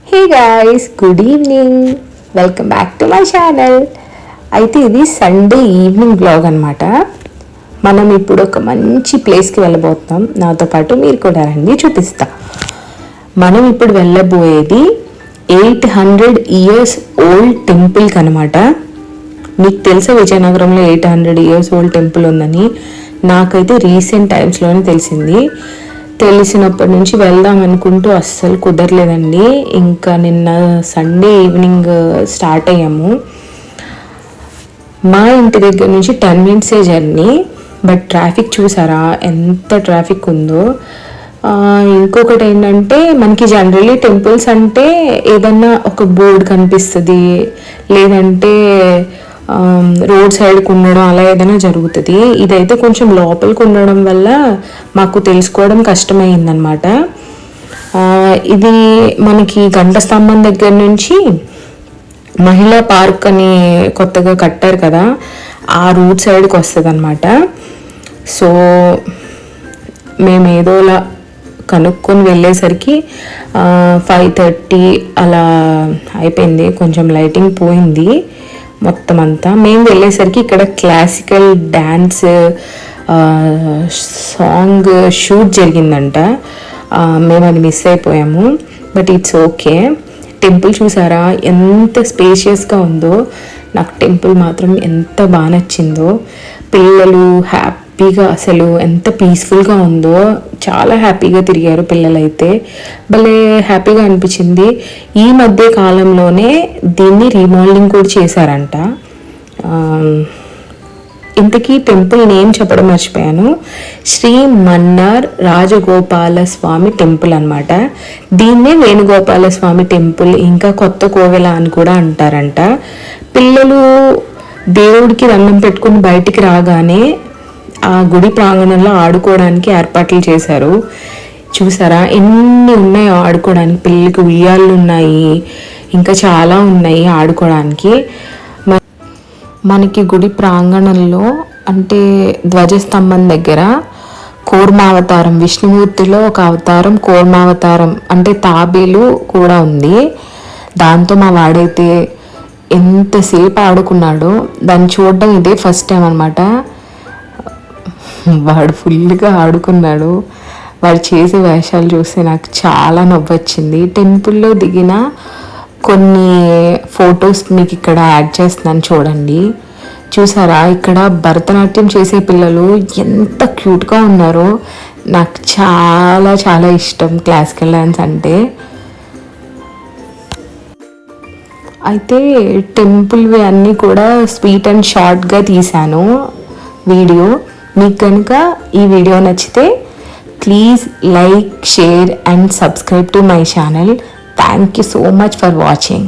Hey guys, good evening. Welcome back to my channel. అయితే ఇది Sunday evening blog అనమాట. మనం ఇప్పుడు ఒక మంచి ప్లేస్కి వెళ్ళబోతున్నాం. నాతో పాటు మీరు కూడా రండి, చూపిస్తా. మనం ఇప్పుడు వెళ్ళబోయేది 800 years ఓల్డ్ టెంపుల్కి అనమాట. మీకు తెలుసా విజయనగరంలో 800 years ఓల్డ్ టెంపుల్ ఉందని? నాకైతే రీసెంట్ టైమ్స్లోనే తెలిసినప్పటి నుంచి వెళ్దాం అనుకుంటూ అస్సలు కుదరలేదండి. ఇంకా నిన్న సండే ఈవినింగ్ స్టార్ట్ అయ్యాము. మా ఇంటి దగ్గర నుంచి 10 minutes జర్నీ. బట్ ట్రాఫిక్ చూసారా ఎంత ట్రాఫిక్ ఉందో. ఇంకొకటి ఏంటంటే, మనకి జనరల్లీ టెంపుల్స్ అంటే ఏదన్నా ఒక బోర్డు కనిపిస్తుంది, లేదంటే రోడ్ సైడ్కి ఉండడం అలా ఏదైనా జరుగుతుంది. ఇదైతే కొంచెం లోపలికి ఉండడం వల్ల మాకు తెలుసుకోవడం కష్టమైందనమాట. ఇది మనకి గంట స్తంభం దగ్గర నుంచి మహిళా పార్క్ అని కొత్తగా కట్టారు కదా, ఆ రూట్ సైడ్కి వస్తుంది అనమాట. సో మేము ఏదోలా కనుక్కొని వెళ్ళేసరికి 5:30 అలా అయిపోయింది. కొంచెం లైటింగ్ పోయింది మొత్తం అంతా. మేము వెళ్ళేసరికి ఇక్కడ క్లాసికల్ డ్యాన్స్ సాంగ్ షూట్ జరిగిందంట. మేము అది మిస్ అయిపోయాము. But it's okay. టెంపుల్ చూసారా ఎంత స్పేషియస్గా ఉందో. నాకు టెంపుల్ మాత్రం ఎంత బాగా నచ్చిందో. పిల్లలు హ్యాపీగా, అసలు ఎంత పీస్ఫుల్గా ఉందో. చాలా హ్యాపీగా తిరిగారు పిల్లలైతే. భలే హ్యాపీగా అనిపించింది. ఈ మధ్య కాలంలోనే దీన్ని రీమోడలింగ్ కూడా చేశారంట. ఇంతకీ టెంపుల్ నేమ్ చెప్పడం మర్చిపోయాను. శ్రీ మన్నార్ రాజగోపాల స్వామి టెంపుల్ అనమాట. దీన్నే వేణుగోపాల స్వామి టెంపుల్, ఇంకా కొత్త కోవెల అని కూడా అంటారంట. పిల్లలు దేవుడికి దండం పెట్టుకుని బయటికి రాగానే ఆ గుడి ప్రాంగణంలో ఆడుకోవడానికి ఏర్పాట్లు చేశారు. చూసారా ఎన్ని ఉన్నాయో ఆడుకోవడానికి. పిల్లలకి ఉయ్యాళ్ళు ఉన్నాయి, ఇంకా చాలా ఉన్నాయి ఆడుకోవడానికి. మనకి గుడి ప్రాంగణంలో అంటే ధ్వజస్తంభం దగ్గర కూర్మావతారం, విష్ణుమూర్తిలో ఒక అవతారం కూర్మావతారం అంటే తాబేలు కూడా ఉంది. దాంతో మా వాడైతే ఎంతసేపు ఆడుకున్నాడో. దాన్ని చూడడం ఇదే ఫస్ట్ టైం అనమాట. వాడు ఫుల్గా ఆడుకున్నాడు. వాడు చేసే వేషాలు చూస్తే నాకు చాలా నవ్వొచ్చింది. టెంపుల్లో దిగిన కొన్ని ఫొటోస్ మీకు ఇక్కడ యాడ్ చేస్తున్నాను చూడండి. చూసారా ఇక్కడ భరతనాట్యం చేసే పిల్లలు ఎంత క్యూట్గా ఉన్నారో. నాకు చాలా చాలా ఇష్టం క్లాసికల్ డ్యాన్స్ అంటే. అయితే టెంపుల్వి అన్నీ కూడా స్వీట్ అండ్ షార్ట్గా తీశాను వీడియో. మీకు కనుక ఈ వీడియో నచ్చితే please like, share and subscribe to my channel. Thank you so much for watching.